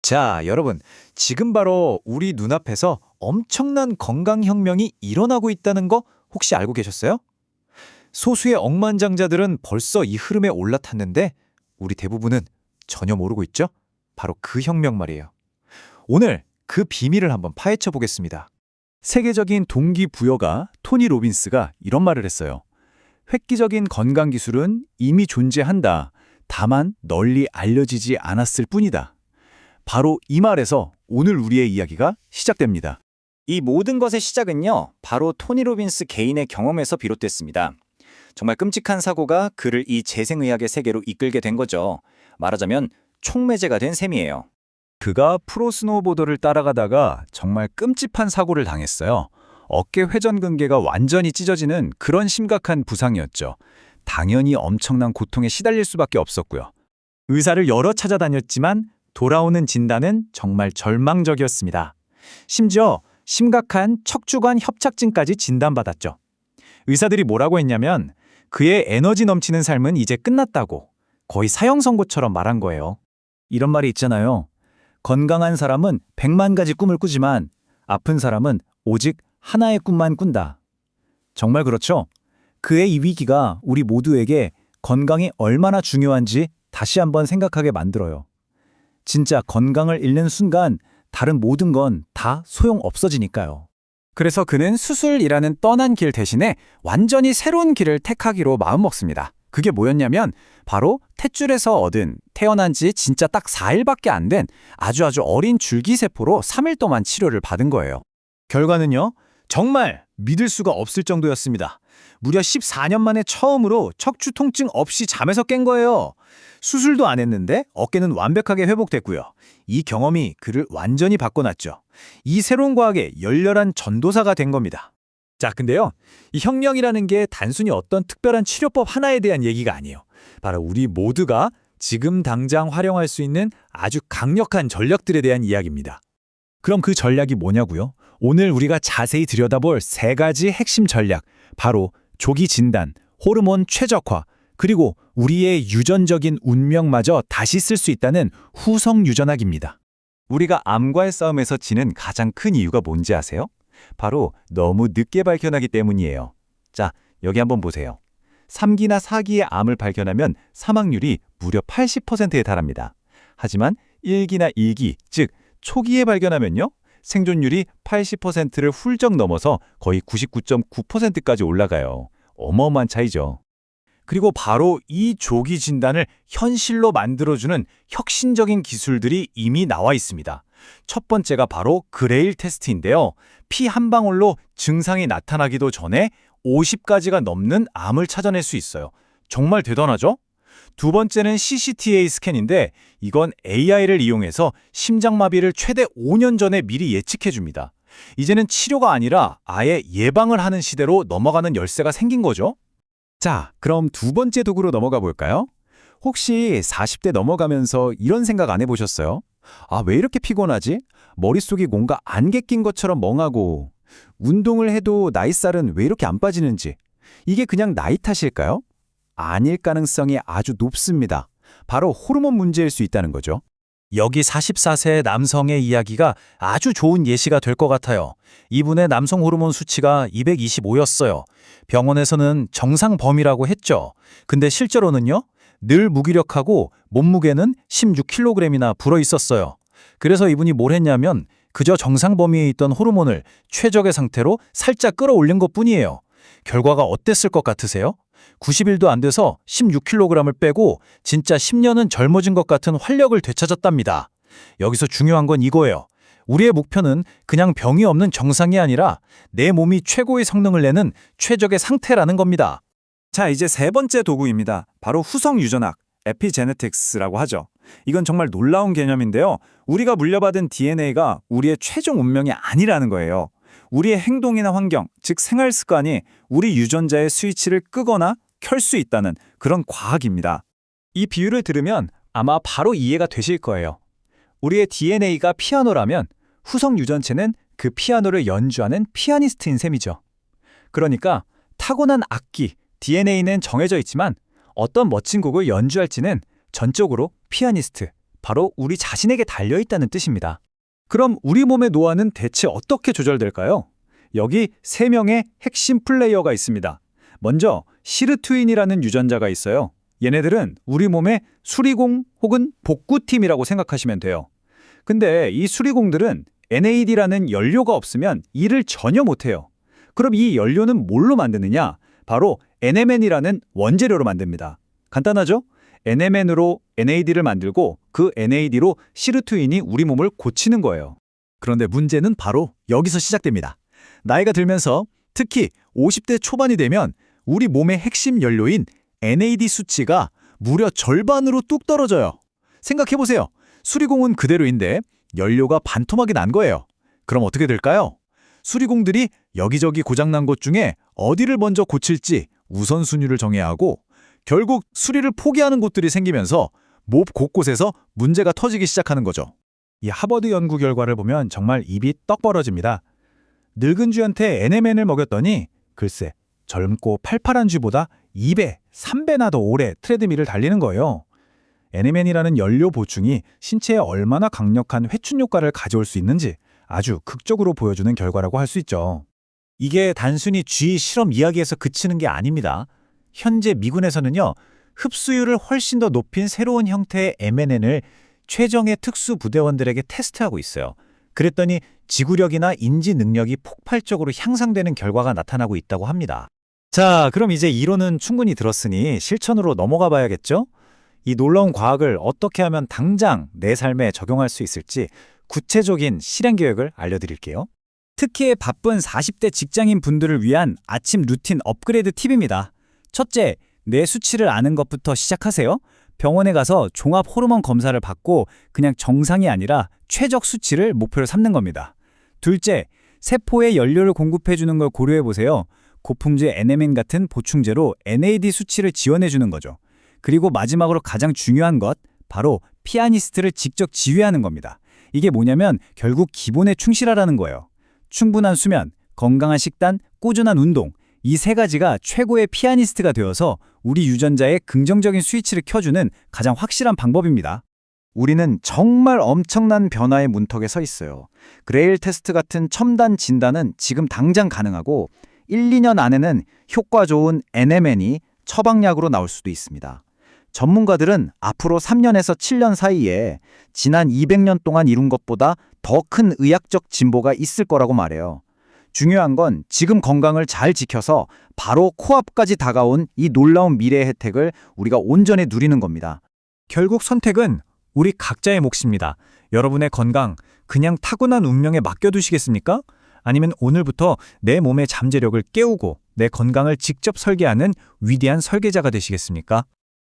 자, 여러분, 지금 바로 우리 눈앞에서 엄청난 건강혁명이 일어나고 있다는 거 혹시 알고 계셨어요? 소수의 억만장자들은 벌써 이 흐름에 올라탔는데 우리 대부분은 전혀 모르고 있죠? 바로 그 혁명 말이에요. 오늘 그 비밀을 한번 파헤쳐 보겠습니다. 세계적인 동기부여가 토니 로빈스가 이런 말을 했어요. 획기적인 건강 기술은 이미 존재한다. 다만 널리 알려지지 않았을 뿐이다. 바로 이 말에서 오늘 우리의 이야기가 시작됩니다. 이 모든 것의 시작은요, 바로 토니 로빈스 개인의 경험에서 비롯됐습니다. 정말 끔찍한 사고가 그를 이 재생의학의 세계로 이끌게 된 거죠. 말하자면 촉매제가 된 셈이에요. 그가 프로 스노우보더를 따라가다가 정말 끔찍한 사고를 당했어요. 어깨 회전근개가 완전히 찢어지는 그런 심각한 부상이었죠. 당연히 엄청난 고통에 시달릴 수밖에 없었고요. 의사를 여러 찾아다녔지만 돌아오는 진단은 정말 절망적이었습니다. 심지어 심각한 척추관 협착증까지 진단받았죠. 의사들이 뭐라고 했냐면 그의 에너지 넘치는 삶은 이제 끝났다고 거의 사형 선고처럼 말한 거예요. 이런 말이 있잖아요. 건강한 사람은 100만 가지 꿈을 꾸지만 아픈 사람은 오직 하나의 꿈만 꾼다. 정말 그렇죠? 그의 이 위기가 우리 모두에게 건강이 얼마나 중요한지 다시 한번 생각하게 만들어요. 진짜 건강을 잃는 순간 다른 모든 건 다 소용없어지니까요. 그래서 그는 수술이라는 뻔한 길 대신에 완전히 새로운 길을 택하기로 마음먹습니다. 그게 뭐였냐면 바로 탯줄에서 얻은 태어난 지 진짜 딱 4일밖에 안 된 아주 어린 줄기세포로 3일 동안 치료를 받은 거예요. 결과는요, 정말 믿을 수가 없을 정도였습니다. 무려 14년 만에 처음으로 척추 통증 없이 잠에서 깬 거예요. 수술도 안 했는데 어깨는 완벽하게 회복됐고요. 이 경험이 그를 완전히 바꿔놨죠. 이 새로운 과학의 열렬한 전도사가 된 겁니다. 자, 근데요, 이 혁명이라는 게 단순히 어떤 특별한 치료법 하나에 대한 얘기가 아니에요. 바로 우리 모두가 지금 당장 활용할 수 있는 아주 강력한 전략들에 대한 이야기입니다. 그럼 그 전략이 뭐냐고요? 오늘 우리가 자세히 들여다볼 3가지 핵심 전략, 바로 조기 진단, 호르몬 최적화, 그리고 우리의 유전적인 운명마저 다시 쓸 수 있다는 후성 유전학입니다. 우리가 암과의 싸움에서 지는 가장 큰 이유가 뭔지 아세요? 바로 너무 늦게 발견하기 때문이에요. 자, 여기 한번 보세요. 3기나 4기의 암을 발견하면 사망률이 무려 80%에 달합니다. 하지만 1기나 2기, 즉 초기에 발견하면요, 생존율이 80%를 훌쩍 넘어서 거의 99.9%까지 올라가요. 어마어마한 차이죠. 그리고 바로 이 조기 진단을 현실로 만들어주는 혁신적인 기술들이 이미 나와 있습니다. 첫 번째가 바로 그레일 테스트인데요. 피 한 방울로 증상이 나타나기도 전에 50가지가 넘는 암을 찾아낼 수 있어요. 정말 대단하죠? 두 번째는 CCTA 스캔인데 이건 AI를 이용해서 심장마비를 최대 5년 전에 미리 예측해줍니다. 이제는 치료가 아니라 아예 예방을 하는 시대로 넘어가는 열쇠가 생긴 거죠. 자, 그럼 두 번째 도구로 넘어가 볼까요? 혹시 40대 넘어가면서 이런 생각 안 해보셨어요? 아, 왜 이렇게 피곤하지? 머릿속이 뭔가 안개 낀 것처럼 멍하고 운동을 해도 나이살은 왜 이렇게 안 빠지는지 이게 그냥 나이 탓일까요? 아닐 가능성이 아주 높습니다. 바로 호르몬 문제일 수 있다는 거죠. 여기 44세 남성의 이야기가 아주 좋은 예시가 될 것 같아요. 이분의 남성 호르몬 수치가 225였어요. 병원에서는 정상 범위라고 했죠. 근데 실제로는요, 늘 무기력하고 몸무게는 16kg이나 불어 있었어요. 그래서 이분이 뭘 했냐면 그저 정상 범위에 있던 호르몬을 최적의 상태로 살짝 끌어올린 것뿐이에요. 결과가 어땠을 것 같으세요? 90일도 안 돼서 16kg을 빼고 진짜 10년은 젊어진 것 같은 활력을 되찾았답니다. 여기서 중요한 건 이거예요. 우리의 목표는 그냥 병이 없는 정상이 아니라 내 몸이 최고의 성능을 내는 최적의 상태라는 겁니다. 자, 이제 세 번째 도구입니다. 바로 후성 유전학, 에피제네틱스라고 하죠. 이건 정말 놀라운 개념인데요. 우리가 물려받은 DNA가 우리의 최종 운명이 아니라는 거예요. 우리의 행동이나 환경, 즉 생활 습관이 우리 유전자의 스위치를 끄거나 켤 수 있다는 그런 과학입니다. 이 비유를 들으면 아마 바로 이해가 되실 거예요. 우리의 DNA가 피아노라면 후성 유전체는 그 피아노를 연주하는 피아니스트인 셈이죠. 그러니까 타고난 악기, DNA는 정해져 있지만 어떤 멋진 곡을 연주할지는 전적으로 피아니스트, 바로 우리 자신에게 달려있다는 뜻입니다. 그럼 우리 몸의 노화는 대체 어떻게 조절될까요? 여기 3명의 핵심 플레이어가 있습니다. 먼저 시르투인이라는 유전자가 있어요. 얘네들은 우리 몸의 수리공 혹은 복구팀이라고 생각하시면 돼요. 근데 이 수리공들은 NAD라는 연료가 없으면 일을 전혀 못해요. 그럼 이 연료는 뭘로 만드느냐? 바로 NMN이라는 원재료로 만듭니다. 간단하죠? NMN으로 NAD를 만들고 그 NAD로 시르투인이 우리 몸을 고치는 거예요. 그런데 문제는 바로 여기서 시작됩니다. 나이가 들면서 특히 50대 초반이 되면 우리 몸의 핵심 연료인 NAD 수치가 무려 절반으로 뚝 떨어져요. 생각해보세요. 수리공은 그대로인데 연료가 반토막이 난 거예요. 그럼 어떻게 될까요? 수리공들이 여기저기 고장난 곳 중에 어디를 먼저 고칠지 우선순위를 정해야 하고 결국 수리를 포기하는 곳들이 생기면서 몸 곳곳에서 문제가 터지기 시작하는 거죠. 이 하버드 연구 결과를 보면 정말 입이 떡 벌어집니다. 늙은 쥐한테 NMN을 먹였더니 글쎄 젊고 팔팔한 쥐보다 2배, 3배나 더 오래 트레드밀을 달리는 거예요. NMN이라는 연료 보충이 신체에 얼마나 강력한 회춘 효과를 가져올 수 있는지 아주 극적으로 보여주는 결과라고 할 수 있죠. 이게 단순히 쥐 실험 이야기에서 그치는 게 아닙니다. 현재 미군에서는요, 흡수율을 훨씬 더 높인 새로운 형태의 MNN을 최정예 특수부대원들에게 테스트하고 있어요. 그랬더니 지구력이나 인지 능력이 폭발적으로 향상되는 결과가 나타나고 있다고 합니다. 자, 그럼 이제 이론은 충분히 들었으니 실천으로 넘어가 봐야겠죠? 이 놀라운 과학을 어떻게 하면 당장 내 삶에 적용할 수 있을지 구체적인 실행 계획을 알려드릴게요. 특히 바쁜 40대 직장인 분들을 위한 아침 루틴 업그레이드 팁입니다. 첫째, 내 수치를 아는 것부터 시작하세요. 병원에 가서 종합 호르몬 검사를 받고 그냥 정상이 아니라 최적 수치를 목표로 삼는 겁니다. 둘째, 세포에 연료를 공급해주는 걸 고려해보세요. 고품질 NMN 같은 보충제로 NAD 수치를 지원해주는 거죠. 그리고 마지막으로 가장 중요한 것, 바로 피아니스트를 직접 지휘하는 겁니다. 이게 뭐냐면 결국 기본에 충실하라는 거예요. 충분한 수면, 건강한 식단, 꾸준한 운동, 이 3가지가 최고의 피아니스트가 되어서 우리 유전자의 긍정적인 스위치를 켜주는 가장 확실한 방법입니다. 우리는 정말 엄청난 변화의 문턱에 서 있어요. 그레일 테스트 같은 첨단 진단은 지금 당장 가능하고 1, 2년 안에는 효과 좋은 NMN이 처방약으로 나올 수도 있습니다. 전문가들은 앞으로 3년에서 7년 사이에 지난 200년 동안 이룬 것보다 더 큰 의학적 진보가 있을 거라고 말해요. 중요한 건 지금 건강을 잘 지켜서 바로 코앞까지 다가온 이 놀라운 미래의 혜택을 우리가 온전히 누리는 겁니다. 결국 선택은 우리 각자의 몫입니다. 여러분의 건강, 그냥 타고난 운명에 맡겨두시겠습니까? 아니면 오늘부터 내 몸의 잠재력을 깨우고 내 건강을 직접 설계하는 위대한 설계자가 되시겠습니까?